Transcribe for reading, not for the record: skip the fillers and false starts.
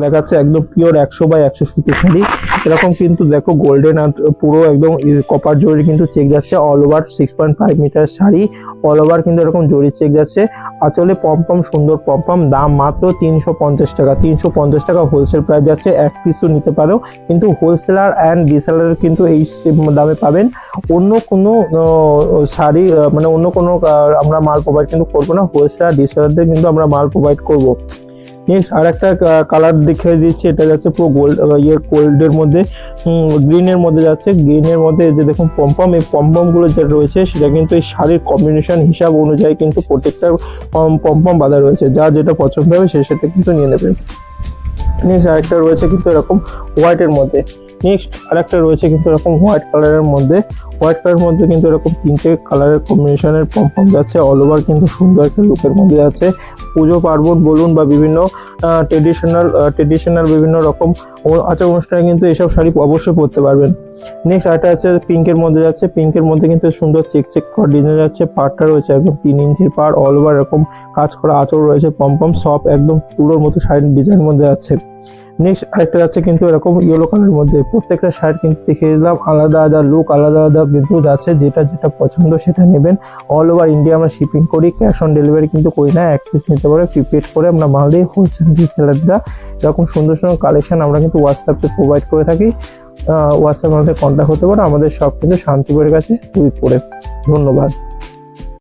দেখাচ্ছে একদম পিওর 100/100 সুতি শাড়ি। এরকম কিন্তু দেখো গোল্ডেন আর পুরো একদম কপার জরি কিন্তু চেক যাচ্ছে। All over 6.5 metre sari, all over কিন্তু এরকম জরি চেক যাচ্ছে। আঁচলে পম্পম, সুন্দর পম্পম। দাম মাত্র 350 টাকা। 350 টাকা হোলসেল প্রাইস যাচ্ছে। এক পিসও নিতে পারো, কিন্তু হোলসেলার অ্যান্ড রিসেলার কিন্তু এই দামে পাবেন। অন্য কোনো শাড়ি মানে অন্য কোনো আমরা মাল প্রোভাইড কিন্তু করবো না। হোলসেলার রিসেলারদের কিন্তু আমরা মাল প্রোভাইড করবো। নেক্সট আর একটা কালার দেখিয়ে দিচ্ছি। এটা যাচ্ছে পুরো গোল্ডের মধ্যে গ্রিনের মধ্যে যাচ্ছে। গ্রিনের মধ্যে যে দেখুন পম্পম, এই পম্পম গুলো যেটা রয়েছে সেটা কিন্তু এই শাড়ির কম্বিনেশন হিসাব অনুযায়ী কিন্তু প্রত্যেকটা পম্পম বাঁধা রয়েছে। যা যেটা পছন্দ হবে সেটা কিন্তু নিয়ে নেবে। নেক্সট আরেকটা রয়েছে কিন্তু এরকম হোয়াইটের মধ্যে। নেক্সট আরেকটা রয়েছে কিন্তু এরকম হোয়াইট কালারের মধ্যে। হোয়াইট কালারের মধ্যে কিন্তু এরকম 3টে কালারের কম্বিনেশনের পম্পম যাচ্ছে। অল ওভার কিন্তু সুন্দর একটা লুকের মধ্যে যাচ্ছে। পুজো পার্বণ বলুন বা বিভিন্ন ট্রেডিশনাল বিভিন্ন রকম আচার অনুষ্ঠানে কিন্তু এইসব শাড়ি অবশ্যই পরতে পারবেন। নেক্সট আরেকটা আছে পিঙ্কের মধ্যে যাচ্ছে। পিঙ্কের মধ্যে কিন্তু সুন্দর চেক করা ডিজাইন যাচ্ছে। পাড়টা রয়েছে একদম 3 ইঞ্চির পাড়। অল ওভার এরকম কাজ করা আঁচল রয়েছে। পম্পম সব একদম তুলোর মতো শাড়ির ডিজাইনের মধ্যে আছে। নেক্সট আরেকটা যাচ্ছে কিন্তু এরকম ইয়েলো কালারের মধ্যে। প্রত্যেকটা শার্ট কিন্তু দেখিয়ে দিলাম, আলাদা আলাদা লুক, আলাদা আলাদা কিন্তু যাচ্ছে। যেটা পছন্দ সেটা নেবেন। অল ওভার ইন্ডিয়া আমরা শিপিং করি, ক্যাশ অন ডেলিভারি কিন্তু করি না। এক পিস নিতে পারে প্রিপেড করে আমরা মাল দিই। হোলসেল রিসেলাররা এরকম সুন্দর সুন্দর কালেকশন আমরা কিন্তু হোয়াটসঅ্যাপে প্রোভাইড করে থাকি। হোয়াটসঅ্যাপে আমাদের কন্ট্যাক্ট হতে পারে। আমাদের সব কিন্তু শান্তিপুরের কাছে 2 করে। ধন্যবাদ।